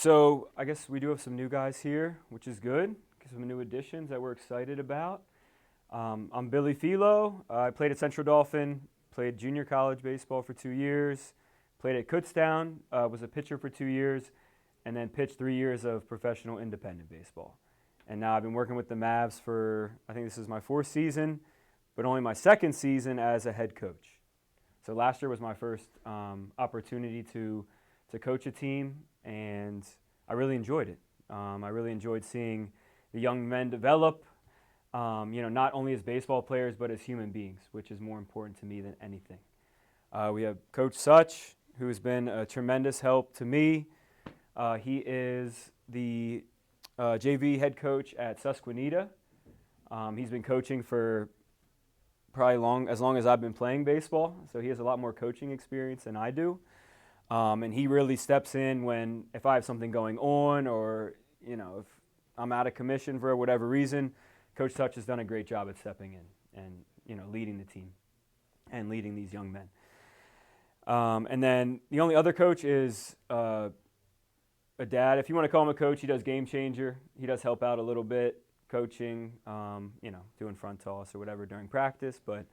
So I guess we do have some new guys here, which is good. Some new additions that we're excited about. I'm Billy Philo. I played at Central Dauphin, played junior college baseball for 2 years, played at Kutztown, was a pitcher for 2 years, and then pitched 3 years of professional independent baseball. And now I've been working with the Mavs for, I think this is my 4th season, but only my 2nd season as a head coach. So last year was my first opportunity to coach a team, and I really enjoyed it. I really enjoyed seeing the young men develop, not only as baseball players, but as human beings, which is more important to me than anything. We have Coach Such, who has been a tremendous help to me. He is the JV head coach at Susquehanna. He's been coaching for probably as long as I've been playing baseball, so he has a lot more coaching experience than I do. And he really steps in if I have something going on, or if I'm out of commission for whatever reason. Coach Such has done a great job at stepping in and leading the team and leading these young men. And then the only other coach is a dad. If you want to call him a coach, he does Game Changer. He does help out a little bit, coaching, doing front toss or whatever during practice. But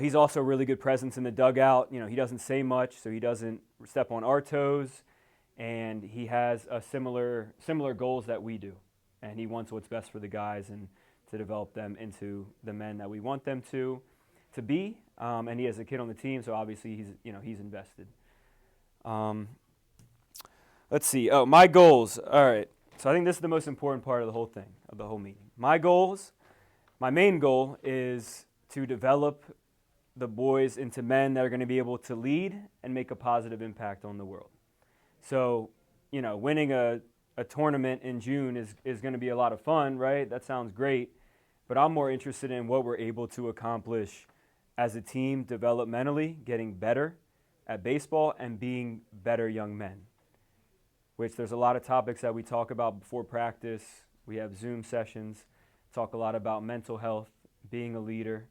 he's also a really good presence in the dugout. He doesn't say much, so he doesn't step on our toes. And he has a similar goals that we do. And he wants what's best for the guys and to develop them into the men that we want them to be. And he has a kid on the team, so obviously he's invested. Let's see. Oh, my goals. All right. So I think this is the most important part of the whole thing, of the whole meeting. My main goal is to develop the boys into men that are going to be able to lead and make a positive impact on the world. So, winning a tournament in June is going to be a lot of fun, right? That sounds great. But I'm more interested in what we're able to accomplish as a team developmentally, getting better at baseball and being better young men, which there's a lot of topics that we talk about before practice. We have Zoom sessions, talk a lot about mental health, being a leader,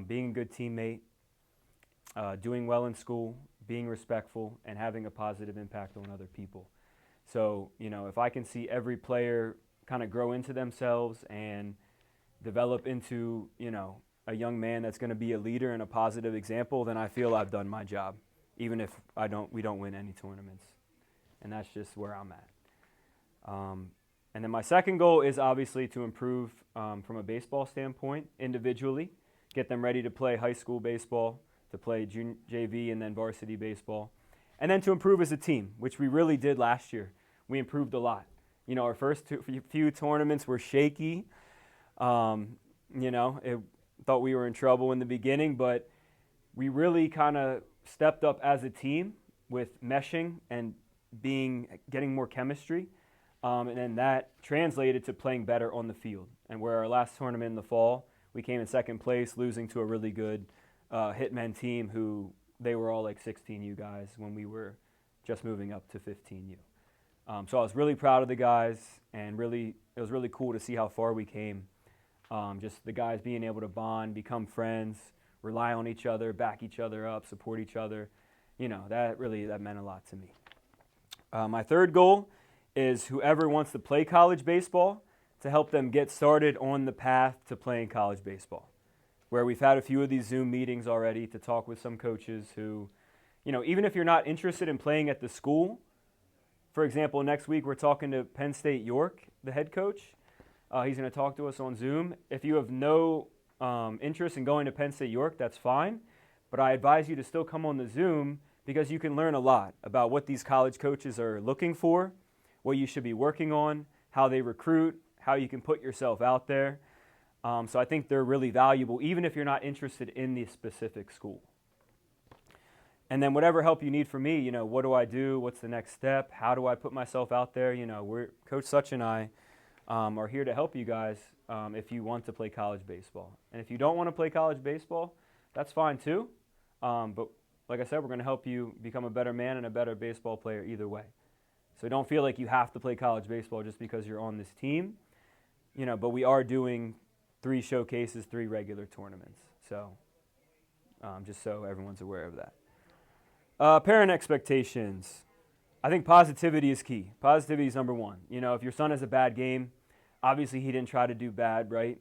being a good teammate, doing well in school, being respectful, and having a positive impact on other people. So, if I can see every player kind of grow into themselves and develop into, a young man that's going to be a leader and a positive example, then I feel I've done my job, even if we don't win any tournaments. And that's just where I'm at. And then my second goal is obviously to improve from a baseball standpoint individually, get them ready to play high school baseball, to play JV and then varsity baseball, and then to improve as a team, which we really did last year. We improved a lot. Our first few tournaments were shaky. Thought we were in trouble in the beginning, but we really kind of stepped up as a team with meshing and getting more chemistry. And then that translated to playing better on the field. And where our last tournament in the fall, we came in second place, losing to a really good Hitmen team who they were all like 16U guys when we were just moving up to 15U. So I was really proud of the guys, and it was really cool to see how far we came. Just the guys being able to bond, become friends, rely on each other, back each other up, support each other. That meant a lot to me. My third goal is whoever wants to play college baseball, to help them get started on the path to playing college baseball, where we've had a few of these Zoom meetings already to talk with some coaches who, even if you're not interested in playing at the school, for example, next week we're talking to Penn State York, the head coach. He's going to talk to us on Zoom. If you have no interest in going to Penn State York, that's fine, but I advise you to still come on the Zoom because you can learn a lot about what these college coaches are looking for, what you should be working on, how they recruit, how you can put yourself out there. So I think they're really valuable, even if you're not interested in the specific school. And then whatever help you need from me, what do I do? What's the next step? How do I put myself out there? Coach Such and I are here to help you guys if you want to play college baseball. And if you don't want to play college baseball, that's fine too. But like I said, we're going to help you become a better man and a better baseball player either way. So don't feel like you have to play college baseball just because you're on this team. But we are doing 3 showcases, 3 regular tournaments. So just so everyone's aware of that. Parent expectations. I think positivity is key. Positivity is number one. You know, if your son has a bad game, obviously he didn't try to do bad, right?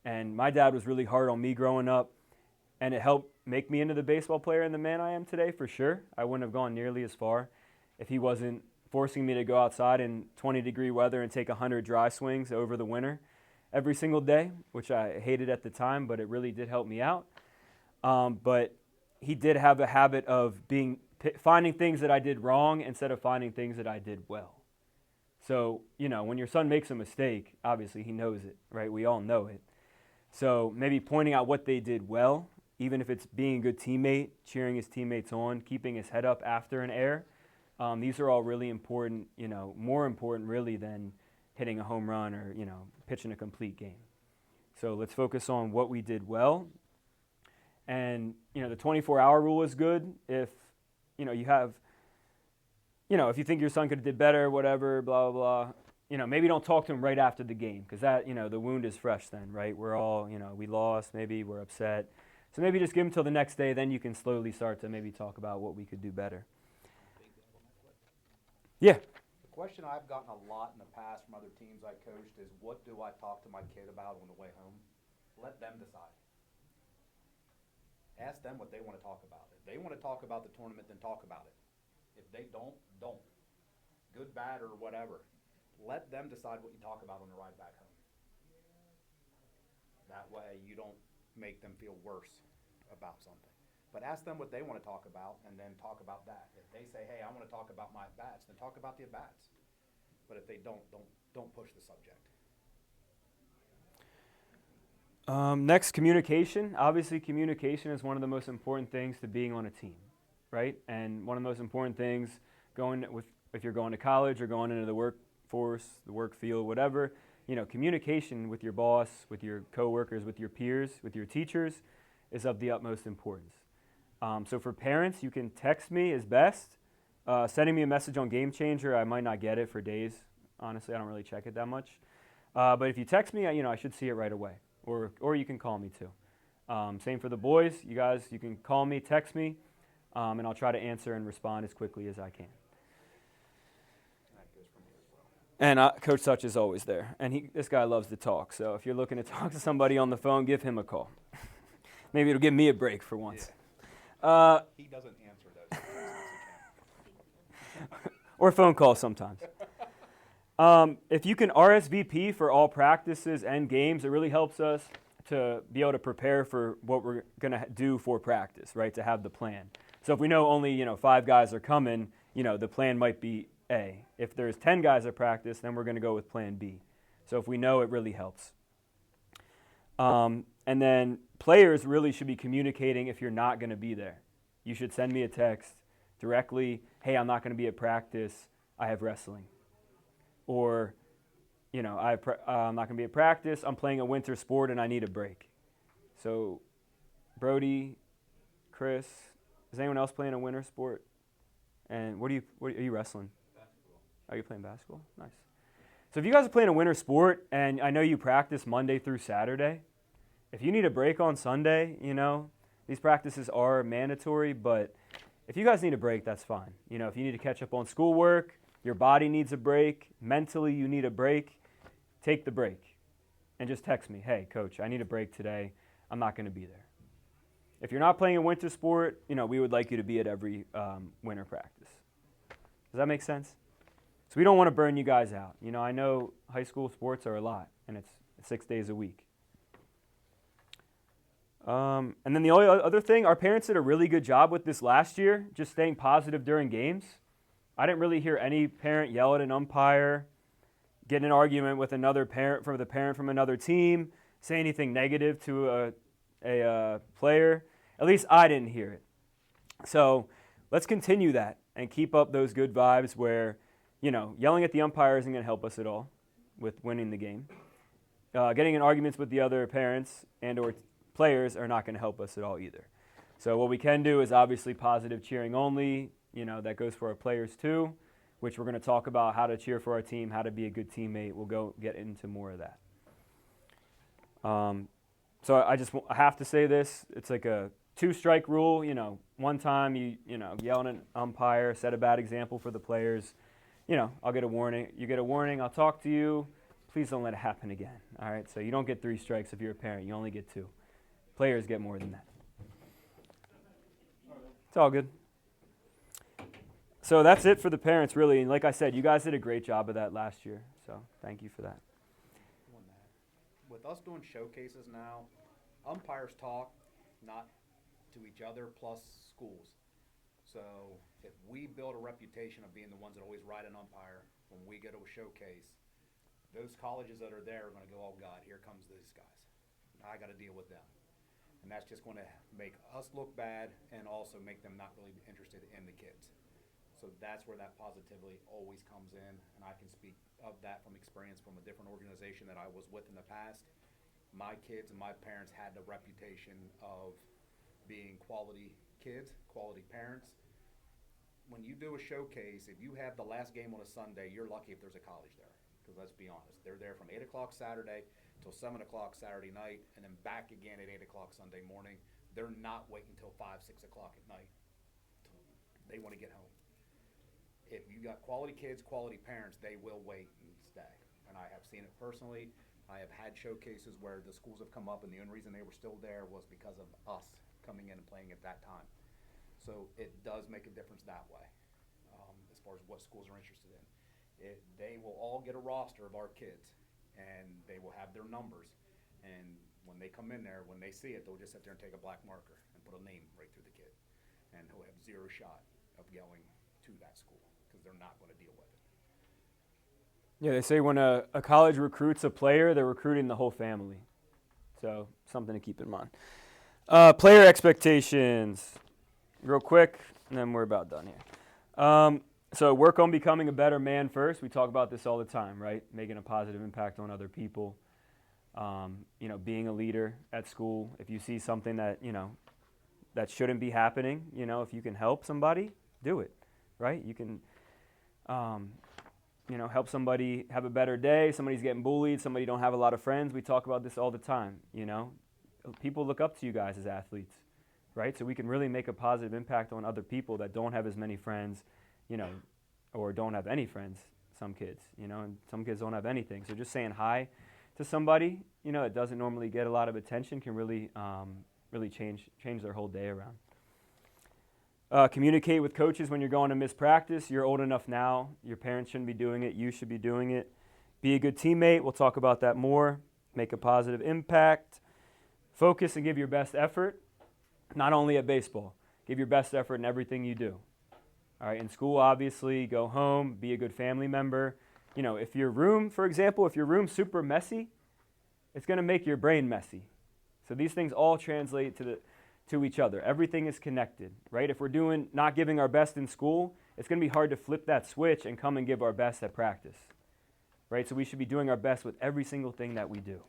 And my dad was really hard on me growing up, and it helped make me into the baseball player and the man I am today, for sure. I wouldn't have gone nearly as far if he wasn't forcing me to go outside in 20-degree weather and take 100 dry swings over the winter every single day, which I hated at the time, but it really did help me out. But he did have a habit of finding things that I did wrong instead of finding things that I did well. So, you know, when your son makes a mistake, obviously he knows it, right? We all know it. So maybe pointing out what they did well, even if it's being a good teammate, cheering his teammates on, keeping his head up after an error. These are all really important, you know, more important really than hitting a home run or, you know, pitching a complete game. So let's focus on what we did well. And, you know, the 24-hour rule is good if, you know, if you think your son could have did better, whatever, blah, blah, blah, you know, maybe don't talk to him right after the game because that, you know, the wound is fresh then, right? We're all, you know, we lost, maybe we're upset. So maybe just give him till the next day, then you can slowly start to maybe talk about what we could do better. Yeah. The question I've gotten a lot in the past from other teams I coached is, what do I talk to my kid about on the way home? Let them decide. Ask them what they want to talk about. If they want to talk about the tournament, then talk about it. If they don't. Good, bad, or whatever. Let them decide what you talk about on the ride back home. That way you don't make them feel worse about something. But ask them what they want to talk about and then talk about that. If they say, hey, I want to talk about my at-bats, then talk about the at-bats. But if they don't push the subject. Next, communication. Obviously, communication is one of the most important things to being on a team, right? And one of the most important things if you're going to college or going into the workforce, the work field, whatever, you know, communication with your boss, with your coworkers, with your peers, with your teachers is of the utmost importance. So for parents, you can text me is best. Sending me a message on Game Changer, I might not get it for days. Honestly, I don't really check it that much. But if you text me, you know, I should see it right away. Or you can call me too. Same for the boys. You guys, you can call me, text me, and I'll try to answer and respond as quickly as I can. And Coach Such is always there. And this guy loves to talk. So if you're looking to talk to somebody on the phone, give him a call. Maybe it'll give me a break for once. Yeah. He doesn't answer those. Or phone calls sometimes. If you can RSVP for all practices and games, it really helps us to be able to prepare for what we're going to do for practice, right, to have the plan. So if we know only, you know, 5 guys are coming, you know, the plan might be A. If there's 10 guys at practice, then we're going to go with plan B. So if we know, it really helps. And then players really should be communicating if you're not going to be there. You should send me a text directly, hey, I'm not going to be at practice, I have wrestling. Or, you know, I'm not going to be at practice, I'm playing a winter sport and I need a break. So, Brody, Chris, is anyone else playing a winter sport? And what are you wrestling? Basketball. Are you playing basketball? Nice. So if you guys are playing a winter sport and I know you practice Monday through Saturday, if you need a break on Sunday, you know, these practices are mandatory, but if you guys need a break, that's fine. You know, if you need to catch up on schoolwork, your body needs a break, mentally you need a break, take the break. And just text me, hey, coach, I need a break today. I'm not going to be there. If you're not playing a winter sport, you know, we would like you to be at every winter practice. Does that make sense? So we don't want to burn you guys out. You know, I know high school sports are a lot, and it's 6 days a week. And then the only other thing, our parents did a really good job with this last year, just staying positive during games. I didn't really hear any parent yell at an umpire, get in an argument with another parent from another team, say anything negative to a player. At least I didn't hear it. So let's continue that and keep up those good vibes where, you know, yelling at the umpire isn't going to help us at all with winning the game. Getting in arguments with the other parents and or players are not going to help us at all either. So what we can do is obviously positive cheering only. You know, that goes for our players too, which we're going to talk about how to cheer for our team, how to be a good teammate. We'll go get into more of that. So I have to say this. It's like a 2-strike rule, one time you yell at an umpire, set a bad example for the players, I'll get a warning. You get a warning, I'll talk to you. Please don't let it happen again. All right, so you don't get 3 strikes if you're a parent. You only get 2. Players get more than that. It's all good. So that's it for the parents, really. And like I said, you guys did a great job of that last year. So thank you for that. With us doing showcases now, umpires talk not to each other plus schools. So if we build a reputation of being the ones that always ride an umpire when we go to a showcase, those colleges that are there are going to go, oh God, here comes these guys. I got to deal with them. And that's just going to make us look bad and also make them not really interested in the kids. So that's where that positivity always comes in, and I can speak of that from experience from a different organization that I was with in the past. My kids and my parents had the reputation of being quality kids, quality parents. When you do a showcase, if you have the last game on a Sunday, you're lucky if there's a college there. Because let's be honest, they're there from 8 o'clock Saturday till 7 o'clock Saturday night, and then back again at 8 o'clock Sunday morning. They're not waiting until 5, 6 o'clock at night. They want to get home. If you got quality kids, quality parents, they will wait and stay. And I have seen it personally. I have had showcases where the schools have come up, and the only reason they were still there was because of us coming in and playing at that time. So it does make a difference that way, as far as what schools are interested in. They will all get a roster of our kids, and they will have their numbers. And when they come in there, when they see it, they'll just sit there and take a black marker and put a name right through the kid. And he'll have 0 shot of going to that school because they're not going to deal with it. Yeah, they say when a college recruits a player, they're recruiting the whole family. So something to keep in mind. Player expectations, real quick, and then we're about done here. So work on becoming a better man first. We talk about this all the time, right? Making a positive impact on other people. Being a leader at school. If you see something that, that shouldn't be happening, if you can help somebody, do it, right? You can, help somebody have a better day. Somebody's getting bullied. Somebody don't have a lot of friends. We talk about this all the time, People look up to you guys as athletes, right? So we can really make a positive impact on other people that don't have as many friends, or don't have any friends, some kids, and some kids don't have anything. So just saying hi to somebody, that doesn't normally get a lot of attention can really, really change their whole day around. Communicate with coaches when you're going to miss practice. You're old enough now. Your parents shouldn't be doing it. You should be doing it. Be a good teammate. We'll talk about that more. Make a positive impact. Focus and give your best effort, not only at baseball. Give your best effort in everything you do. All right, in school, obviously, go home, be a good family member. If your room, for example, if your room's super messy, it's going to make your brain messy. So these things all translate to each other. Everything is connected, right? If we're not giving our best in school, it's going to be hard to flip that switch and come and give our best at practice, right? So we should be doing our best with every single thing that we do.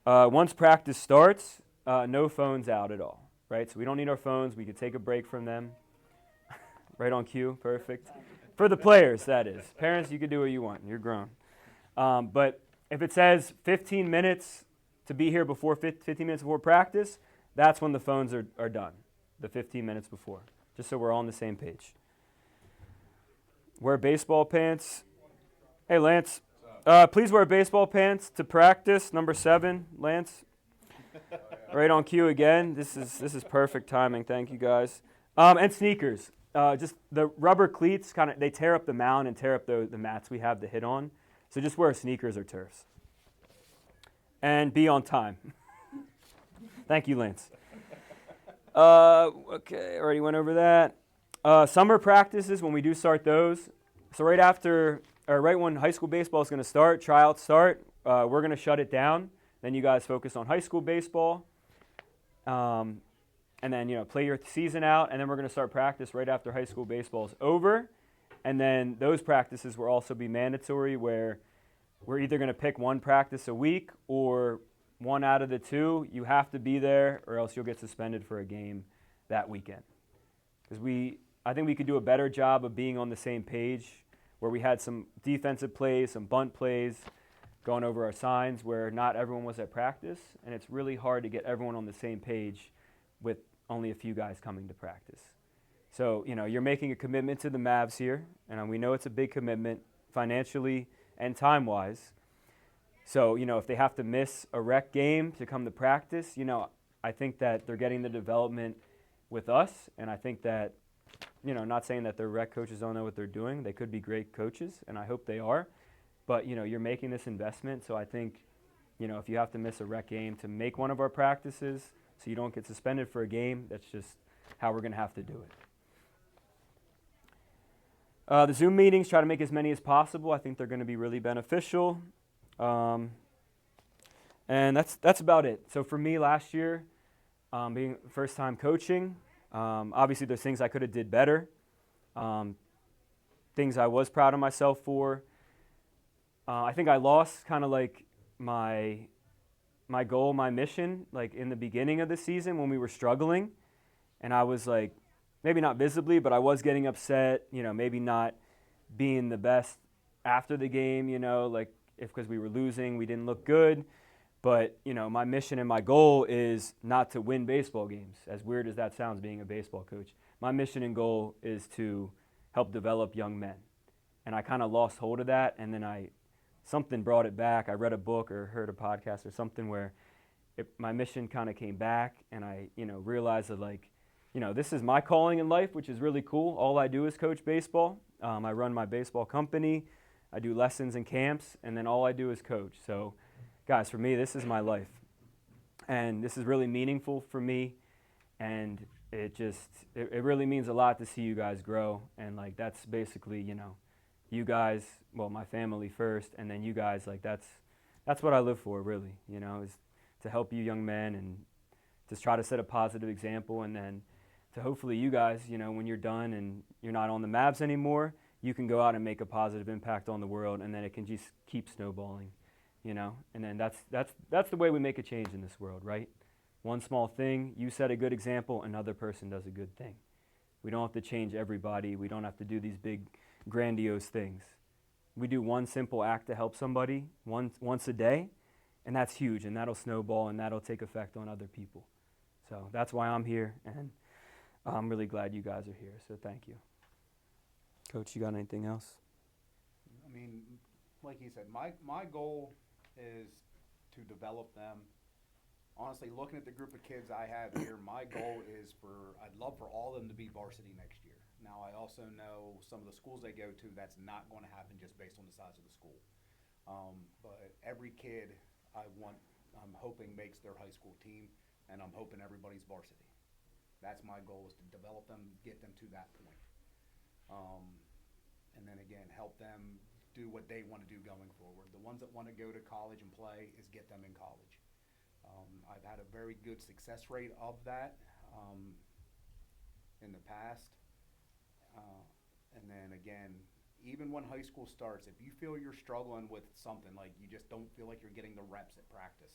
Once practice starts, no phones out at all, right? So we don't need our phones. We could take a break from them. Right on cue, perfect. For the players, that is. Parents, you can do what you want. You're grown. But if it says 15 minutes to be here before 15 minutes before practice, that's when the phones are done, the 15 minutes before, just so we're all on the same page. Wear baseball pants. Hey, Lance, please wear baseball pants to practice. Number 7, Lance. Right on cue again. This is perfect timing. Thank you, guys. And sneakers. Just the rubber cleats, they tear up the mound and tear up the mats we have to hit on. So just wear sneakers or turfs. And be on time. Thank you, Lance. Okay, already went over that. Summer practices, when we do start those. So right when high school baseball is going to start, tryouts start, we're going to shut it down. Then you guys focus on high school baseball. And then, play your season out, and then we're going to start practice right after high school baseball is over. And then those practices will also be mandatory, where we're either going to pick one practice a week or one out of the 2. You have to be there, or else you'll get suspended for a game that weekend. Because I think we could do a better job of being on the same page, where we had some defensive plays, some bunt plays, going over our signs where not everyone was at practice, and it's really hard to get everyone on the same page with only a few guys coming to practice. So, you're making a commitment to the Mavs here, and we know it's a big commitment financially and time-wise. So, if they have to miss a rec game to come to practice, I think that they're getting the development with us, and I think that, not saying that their rec coaches don't know what they're doing. They could be great coaches, and I hope they are. But, you're making this investment, so I think, if you have to miss a rec game to make one of our practices so you don't get suspended for a game, that's just how we're going to have to do it. The Zoom meetings, try to make as many as possible. I think they're going to be really beneficial. And that's about it. So for me last year, being first time coaching, obviously there's things I could have did better, things I was proud of myself for. I think I lost kind of like my goal, my mission, like in the beginning of the season when we were struggling, and I was like, maybe not visibly, but I was getting upset, maybe not being the best after the game, like because we were losing, we didn't look good. But, my mission and my goal is not to win baseball games, as weird as that sounds being a baseball coach. My mission and goal is to help develop young men. And I kind of lost hold of that, and then something brought it back. I read a book or heard a podcast or something where my mission kind of came back, and I, realized that, like, this is my calling in life, which is really cool. All I do is coach baseball. I run my baseball company. I do lessons and camps, and then all I do is coach. So, guys, for me, this is my life. And this is really meaningful for me, and it really means a lot to see you guys grow. And, like, that's basically, you guys, well, my family first, and then you guys, like, that's what I live for, really, is to help you young men and just try to set a positive example, and then to hopefully you guys, when you're done and you're not on the Mavs anymore, you can go out and make a positive impact on the world, and then it can just keep snowballing, and then that's the way we make a change in this world, right? One small thing, you set a good example, another person does a good thing. We don't have to change everybody. We don't have to do these big, grandiose things. We do one simple act to help somebody once a day, and that's huge, and that'll snowball, and that'll take effect on other people. So that's why I'm here, and I'm really glad you guys are here, so thank you. Coach, you got anything else? I mean, like he said, my goal is to develop them. Honestly, looking at the group of kids I have here, my goal is I'd love for all of them to be varsity next year. Now, I also know some of the schools they go to, that's not going to happen just based on the size of the school. But every kid I'm hoping makes their high school team, and I'm hoping everybody's varsity. That's my goal, is to develop them, get them to that point. And then again, help them do what they want to do going forward. The ones that want to go to college and play is get them in college. I've had a very good success rate of that in the past. And then again, even when high school starts, if you feel you're struggling with something, like you just don't feel like you're getting the reps at practice,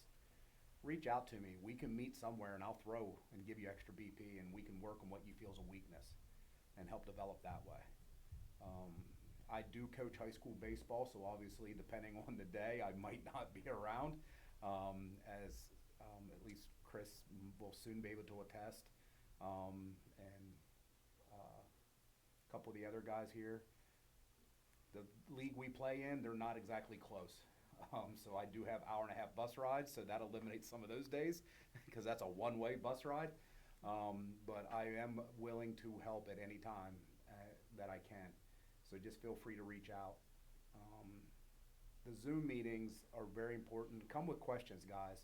reach out to me. We can meet somewhere, and I'll throw and give you extra BP, and we can work on what you feel is a weakness and help develop that way. I do coach high school baseball, so obviously depending on the day, I might not be around, as at least Chris will soon be able to attest, and a couple of the other guys here. The league we play in, they're not exactly close. So I do have hour-and-a-half bus rides, so that eliminates some of those days because that's a one-way bus ride. But I am willing to help at any time that I can. So just feel free to reach out. The Zoom meetings are very important. Come with questions, guys.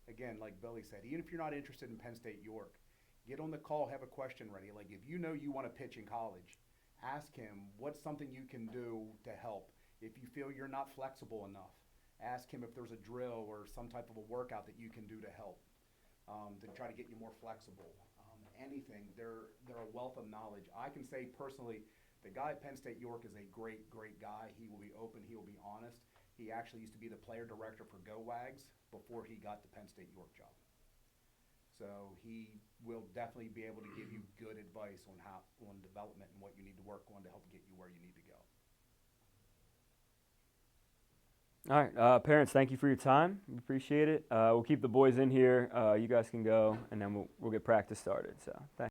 Again, like Billy said, even if you're not interested in Penn State York, get on the call, have a question ready. Like if you know you want to pitch in college, ask him what's something you can do to help. If you feel you're not flexible enough, ask him if there's a drill or some type of a workout that you can do to help, to try to get you more flexible. Anything, they're a wealth of knowledge. I can say personally, the guy at Penn State York is a great, great guy. He will be open, he will be honest. He actually used to be the player director for Go Wags before he got the Penn State York job. So he will definitely be able to give you good advice on development and what you need to work on to help get you where you need to go. All right, parents, thank you for your time. We appreciate it. We'll keep the boys in here. You guys can go, and then we'll get practice started. So thanks.